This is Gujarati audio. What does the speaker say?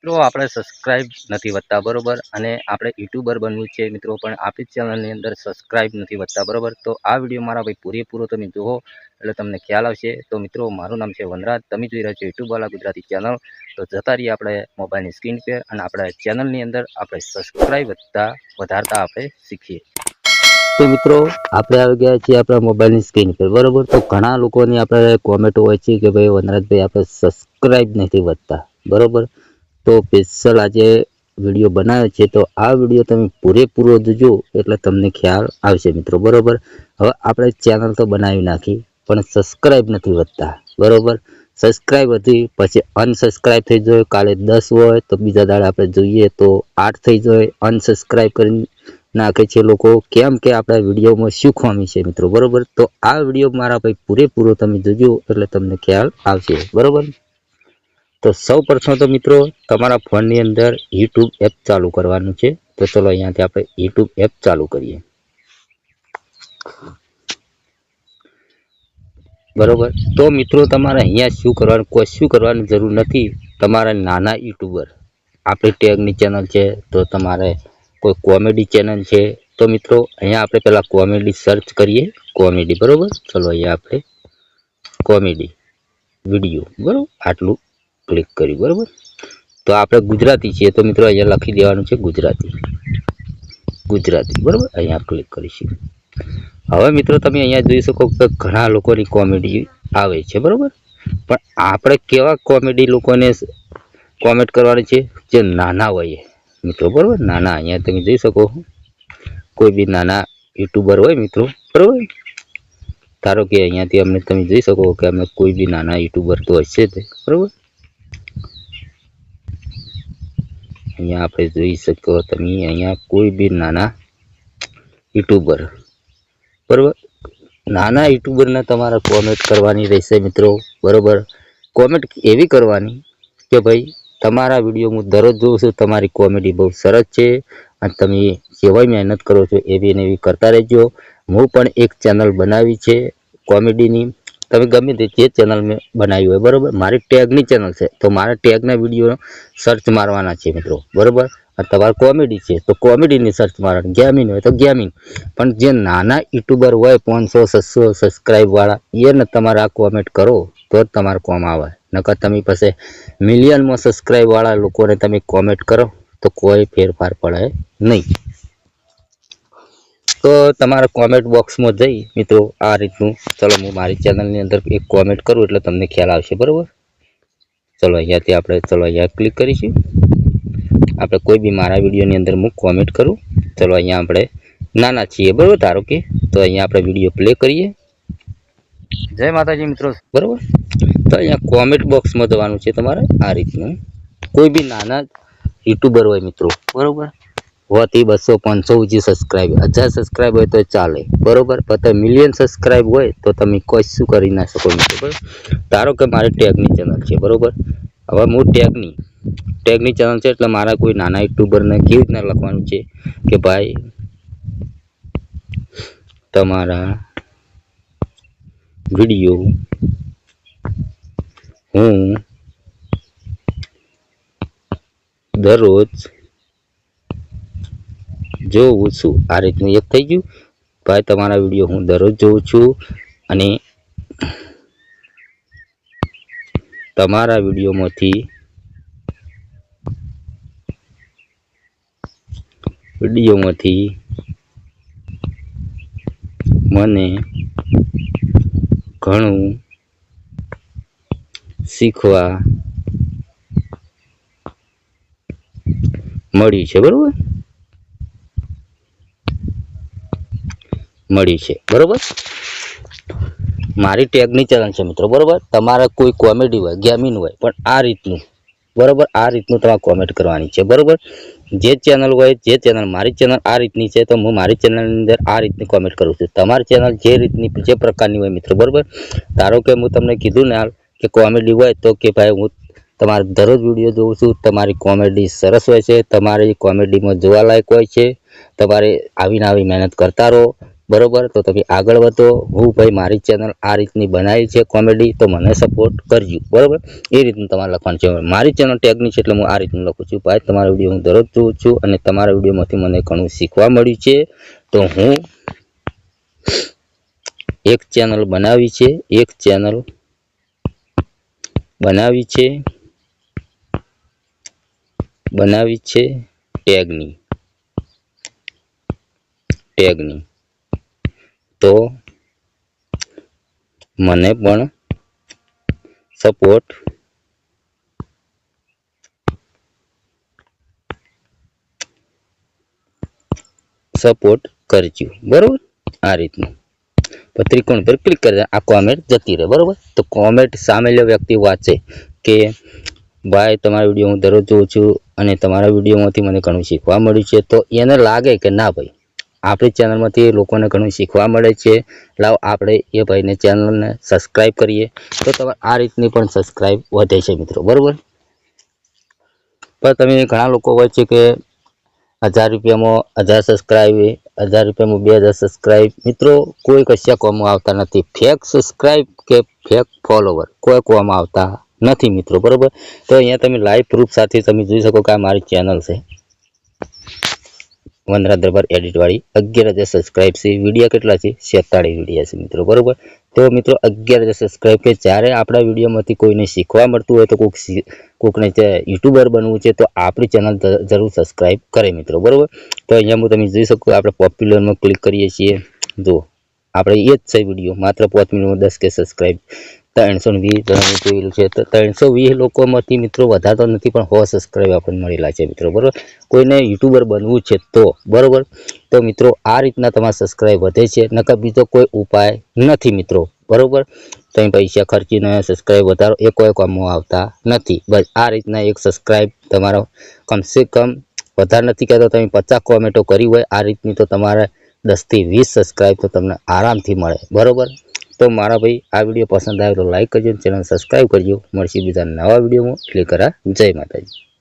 મિત્રો આપણે સબસ્ક્રાઇબ નથી વધતા બરોબર, અને આપણે યુટ્યુબર બનવું છે મિત્રો, પણ આપણી ચેનલની અંદર સબસ્ક્રાઇબ નથી વધતા બરોબર. તો આ વિડીયો મારા ભાઈ પૂરેપૂરો તમે જુઓ એટલે તમને ખ્યાલ આવશે. તો મિત્રો મારું નામ છે વનરાજ, તમે જોઈ રહ્યા છો યુટ્યુબ વાળા ગુજરાતી ચેનલ. તો જતા રહીએ આપણે મોબાઈલની સ્ક્રીન પર, અને આપણા ચેનલની અંદર આપણે સબસ્ક્રાઇબ વધારતા આપણે શીખીએ. તો મિત્રો આપણે આવી ગયા છીએ આપણા મોબાઈલની સ્ક્રીન પર બરોબર. તો ઘણા લોકોની આપણે કોમેન્ટ હોય છે કે ભાઈ વનરાજભાઈ આપણે સબસ્ક્રાઇબ નથી વધતા બરોબર. તો સ્પેશિયલ આજે વિડીયો બનાવ્યો છે, તો આ વિડીયો તમે પૂરેપૂરો જોજો એટલે તમને ખ્યાલ આવશે મિત્રો બરોબર. હવે આપણે ચેનલ તો બનાવી નાખી, પણ સબસ્ક્રાઇબ નથી વધતા બરોબર. સબસ્ક્રાઇબ હતી પછી અનસબસ્ક્રાઇબ થઈ જાય, કાલે 10 હોય તો બીજા દાડે આપણે જોઈએ તો 8 થઈ જાય, અનસબસ્ક્રાઇબ કરી નાખે છે લોકો. કેમ કે આપણા વિડીયોમાં શું ખામી છે મિત્રો બરોબર. તો આ વિડીયો મારા ભાઈ પૂરેપૂરો તમે જોજો એટલે તમને ખ્યાલ આવશે બરોબર. તો સૌ પ્રથમ તો મિત્રો તમારા ફોનની અંદર યુટ્યુબ એપ ચાલુ કરવાનું છે. તો ચલો અહીંયાથી આપણે યુટ્યુબ એપ ચાલુ કરીએ બરોબર. તો મિત્રો તમારે અહીંયા શું કરવાનું, કશું કરવાની જરૂર નથી. તમારા નાના યુટ્યુબર આપણી ટેગની ચેનલ છે, તો તમારે કોઈ કોમેડી ચેનલ છે, તો મિત્રો અહીંયા આપણે પહેલાં કોમેડી સર્ચ કરીએ, કોમેડી બરોબર. ચલો અહીંયા આપણે કોમેડી વિડીયો બરોબર આટલું ક્લિક કર્યું બરોબર. તો આપણે ગુજરાતી છીએ, તો મિત્રો અહીંયા લખી દેવાનું છે ગુજરાતી બરોબર. અહીંયા ક્લિક કરીશું. હવે મિત્રો તમે અહીંયા જોઈ શકો કે ઘણા લોકોની કોમેડી આવે છે બરોબર. પણ આપણે કેવા કોમેડી લોકોને કોમેન્ટ કરવાની છે, જે નાના હોય મિત્રો બરોબર. નાના અહીંયા તમે જોઈ શકો કોઈ બી નાના યુટ્યુબર હોય મિત્રો બરોબર. ધારો કે અહીંયાથી અમને તમે જોઈ શકો કે અમે કોઈ બી નાના યુટ્યુબર તો હશે જ બરોબર. અહીંયા આપણે જોઈ શકો તમે અહીંયા કોઈ બી નાના યુટ્યુબર બરોબર. નાના યુટ્યુબરને તમારે કોમેન્ટ કરવાની રહેશે મિત્રો બરોબર. કોમેન્ટ એવી કરવાની કે ભાઈ તમારા વિડીયો હું દરરોજ જોઉં છું, તમારી કોમેડી બહુ સરસ છે, અને તમે જેવાય મહેનત કરો છો એવી ને એવી કરતા રહેજો. હું પણ એક ચેનલ બનાવી છે કોમેડીની, તમે ગમે તે જે ચેનલ મેં બનાવી હોય બરોબર. મારી ટેગની ચેનલ છે, તો મારા ટેગના વિડીયો સર્ચ મારવાના છે મિત્રો બરોબર. અને તમારે કોમેડી છે તો કોમેડીની સર્ચ મારવાની, ગેમિંગ હોય તો ગેમિંગ. પણ જે નાના યુટ્યુબર હોય 500-600 સબસ્ક્રાઈબ વાળા, એને તમારે આ કોમેન્ટ કરો તો જ તમારે કોમ આવે. નકર તમે પાસે મિલિયનમાં સબસ્ક્રાઈબ વાળા લોકોને તમે કોમેન્ટ કરો તો કોઈ ફેરફાર પડે નહીં. તો તમારા કોમેન્ટ બોક્સમાં જઈ મિત્રો આ રીતનું, ચલો હું મારી ચેનલની અંદર એક કોમેન્ટ કરું એટલે તમને ખ્યાલ આવશે બરોબર. ચલો અહીંયાથી આપણે ચલો અહીંયા ક્લિક કરીશું. આપણે કોઈ બી મારા વિડીયોની અંદર હું કોમેન્ટ કરું. ચલો અહીંયા આપણે નાના છીએ બરોબર ધારો કે, તો અહીંયા આપણે વિડીયો પ્લે કરીએ. જય માતાજી મિત્રો બરોબર. તો અહીંયા કોમેન્ટ બોક્સમાં જવાનું છે તમારે આ રીતનું. કોઈ બી નાના યુટ્યુબર હોય મિત્રો બરોબર, 100 થી 200 500 સુધી સબસ્ક્રાઈબ, 1000 સબસ્ક્રાઈબ હોય તો ચાલે બરોબર. પણ મિલિયન સબસ્ક્રાઈબ હોય તો તમે કોઈ શું કરી ના શકો મિત્રો બરોબર. ધારો કે મારી ટેગની ચેનલ છે બરોબર. હવે હું ટેગની ચેનલ છે એટલે મારા કોઈ નાના યુટ્યુબરને કેવી રીતના લખવાનું છે કે ભાઈ તમારા વિડીયો હું દરરોજ જોઉં છું. આ રીતનું એક થઈ ગયું. ભાઈ તમારા વિડીયો હું દરરોજ જોઉં છું, અને તમારા વિડીયોમાંથી મને ઘણું શીખવા મળ્યું છે બરોબર. મારી ટેગની ચેનલ છે મિત્રો બરોબર. તમારે કોઈ કોમેડી હોય, ગેમિંગ હોય, પણ આ રીતનું બરોબર, આ રીતનું તમારે કોમેન્ટ કરવાની છે બરોબર. જે ચેનલ હોય, જે ચેનલ મારી ચેનલ આ રીતની છે, તો હું મારી ચેનલની અંદર આ રીતની કોમેન્ટ કરું છું. તમારી ચેનલ જે રીતની જે પ્રકારની હોય મિત્રો બરોબર. ધારો કે હું તમને કીધું ને હાલ કે કોમેડી હોય તો કે ભાઈ હું તમારે દરરોજ વિડીયો જોઉં છું, તમારી કોમેડી સરસ હોય છે, તમારી કોમેડીમાં જોવાલાયક હોય છે, તમારે આવીને આવી મહેનત કરતા રહો. બરોબર. તો તમે આગળ વધો. હું ભાઈ મારી ચેનલ આ રીતની બનાવી છે કોમેડી, તો મને સપોર્ટ કરજો. બરોબર, એ રીતનું તમારે લખવાનું છે. મારી ચેનલ ટેગની છે એટલે હું આ રીતનું લખું છું. ભાઈ તમારા વિડીયો હું દરરોજ જોઉં છું અને તમારા વિડીયોમાંથી મને ઘણું શીખવા મળ્યું છે. તો હું એક ચેનલ બનાવી છે, બનાવી છે ટેગની. તો મને પણ સપોર્ટ કરજો. બરોબર, આ રીતનું ત્રિકોણ પર ક્લિક કરી આ કોમેન્ટ જતી રહે. બરોબર, તો કોમેન્ટ સામેલો વ્યક્તિ વાંચે કે ભાઈ તમારા વિડીયો હું દરરોજ જોઉં છું અને તમારા વિડીયોમાંથી મને ઘણું શીખવા મળ્યું છે. તો એને લાગે કે ના ભાઈ આપણી ચેનલમાંથી લોકોને ઘણું શીખવા મળે છે, લાવ આપણે એ ભાઈને ચેનલને સબસ્ક્રાઈબ કરીએ. તો તમારે આ રીતની પણ સબસ્ક્રાઈબ વધે છે મિત્રો. બરોબર, પણ તમે ઘણા લોકો હોય છે કે 1000 રૂપિયામાં 1000 સબસ્ક્રાઈબ, 1000 રૂપિયામાં 2000 સબસ્ક્રાઈબ. મિત્રો કોઈ કશા કોમમાં આવતા નથી. ફેક સબસ્ક્રાઈબ કે ફેક ફોલોવર કોઈ કોમમાં આવતા નથી મિત્રો. બરોબર, તો અહીંયા તમે લાઈવ પ્રૂફ સાથે તમે જોઈ શકો કે આ મારી ચેનલ છે વનરાજ દરબાર એડિટ વાળી. 11000 સબસ્ક્રાઈબ છે. વિડીયો કેટલા છે? 46 વિડીયો છે મિત્રો. બરોબર, તો મિત્રો 11000 સબસ્ક્રાઈબ કે જ્યારે આપણા વિડીયોમાંથી કોઈને શીખવા મળતું હોય તો કોકને યુટ્યુબર બનવું છે તો આપણી ચેનલ જરૂર સબસ્ક્રાઈબ કરે મિત્રો. બરોબર, તો અહીંયા હું તમે જોઈ શકો આપણે પોપ્યુલરમાં ક્લિક કરીએ છીએ. જો આપણે એ જ છે વિડીયો માત્ર 5 મિનિટમાં 10 કે સબસ્ક્રાઈબ 320 જણાનું જોયેલું છે. તો 320 લોકોમાંથી મિત્રો વધારતો નથી પણ 100 સબસ્ક્રાઈબ આપણને મળેલા છે મિત્રો. બરોબર, કોઈને યુટ્યુબર બનવું છે તો બરોબર, તો મિત્રો આ રીતના તમારા સબસ્ક્રાઈબ વધે છે, નકર બીજો કોઈ ઉપાય નથી મિત્રો. બરોબર, તમે પૈસા ખર્ચીને સબસ્ક્રાઈબ વધારો એ કોઈ કામમાં આવતા નથી. બસ આ રીતના એક સબસ્ક્રાઈબ તમારો કમસે કમ વધારે નથી કહેતો, તમે 50 કોમેન્ટો કરી હોય આ રીતની તો તમારે 10 થી 20 સબસ્ક્રાઈબ તો તમને આરામથી મળે. બરોબર, તો મારા ભાઈ આ વિડીયો પસંદ આવે તો લાઈક કરજો, ચેનલ સબસ્ક્રાઈબ કરજો. મળશે બીજા નવા વિડીયોમાં. એટલે કરા જય માતાજી.